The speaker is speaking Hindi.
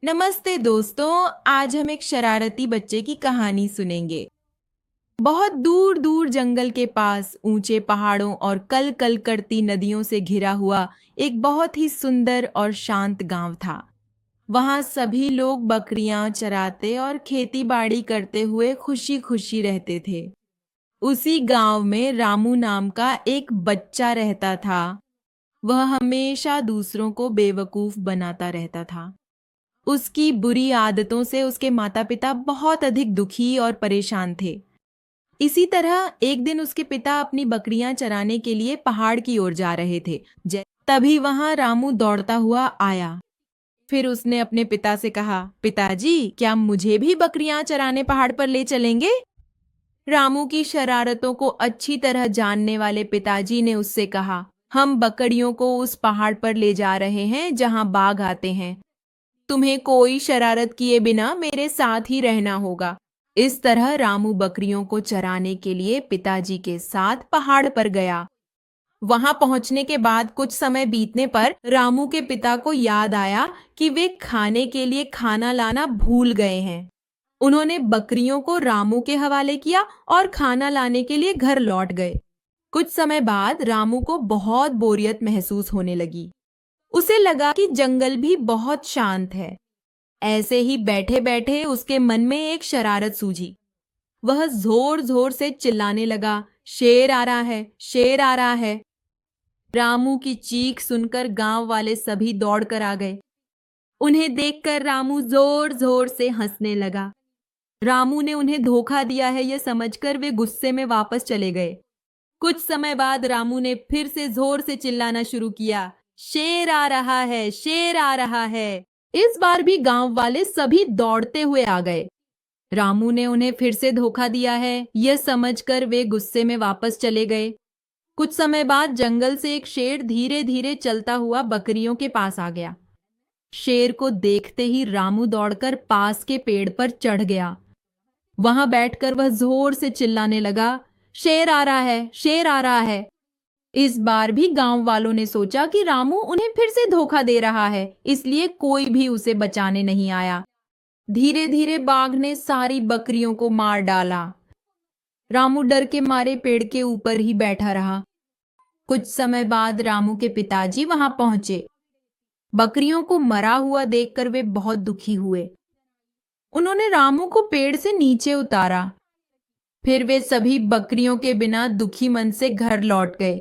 नमस्ते दोस्तों। आज हम एक शरारती बच्चे की कहानी सुनेंगे। बहुत दूर दूर जंगल के पास ऊंचे पहाड़ों और कल कल करती नदियों से घिरा हुआ एक बहुत ही सुंदर और शांत गांव था। वहां सभी लोग बकरियां चराते और खेती बाड़ी करते हुए खुशी खुशी रहते थे। उसी गांव में रामू नाम का एक बच्चा रहता था। वह हमेशा दूसरों को बेवकूफ बनाता रहता था। उसकी बुरी आदतों से उसके माता-पिता बहुत अधिक दुखी और परेशान थे। इसी तरह एक दिन उसके पिता अपनी बकरियां चराने के लिए पहाड़ की ओर जा रहे थे। तभी वहां रामू दौड़ता हुआ आया। फिर उसने अपने पिता से कहा, पिताजी, क्या मुझे भी बकरियां चराने पहाड़ पर ले चलेंगे? रामू की शरारतों को अच्छी तरह जानने वाले पिताजी ने उससे कहा, हम बकरियों को उस पहाड़ पर ले जा रहे हैं जहां बाघ आते हैं। तुम्हें कोई शरारत किए बिना मेरे साथ ही रहना होगा। इस तरह रामू बकरियों को चराने के लिए पिताजी के साथ पहाड़ पर गया। वहां पहुंचने के बाद कुछ समय बीतने पर रामू के पिता को याद आया कि वे खाने के लिए खाना लाना भूल गए हैं। उन्होंने बकरियों को रामू के हवाले किया और खाना लाने के लिए घर लौट गए। कुछ समय बाद रामू को बहुत बोरियत महसूस होने लगी। उसे लगा कि जंगल भी बहुत शांत है। ऐसे ही बैठे बैठे उसके मन में एक शरारत सूझी। वह जोर जोर से चिल्लाने लगा, शेर आ रहा है, शेर आ रहा है। रामू की चीख सुनकर गांव वाले सभी दौड़कर आ गए। उन्हें देखकर रामू जोर जोर से हंसने लगा। रामू ने उन्हें धोखा दिया है यह समझकर वे गुस्से में वापस चले गए। कुछ समय बाद रामू ने फिर से जोर से चिल्लाना शुरू किया, शेर आ रहा है, शेर आ रहा है। इस बार भी गांव वाले सभी दौड़ते हुए आ गए। रामू ने उन्हें फिर से धोखा दिया है यह समझकर वे गुस्से में वापस चले गए। कुछ समय बाद जंगल से एक शेर धीरे धीरे चलता हुआ बकरियों के पास आ गया। शेर को देखते ही रामू दौड़कर पास के पेड़ पर चढ़ गया। वहां बैठकर वह जोर से चिल्लाने लगा, शेर आ रहा है, शेर आ रहा है। इस बार भी गांव वालों ने सोचा कि रामू उन्हें फिर से धोखा दे रहा है, इसलिए कोई भी उसे बचाने नहीं आया। धीरे धीरे बाघ ने सारी बकरियों को मार डाला। रामू डर के मारे पेड़ के ऊपर ही बैठा रहा। कुछ समय बाद रामू के पिताजी वहां पहुंचे। बकरियों को मरा हुआ देखकर वे बहुत दुखी हुए। उन्होंने रामू को पेड़ से नीचे उतारा। फिर वे सभी बकरियों के बिना दुखी मन से घर लौट गए।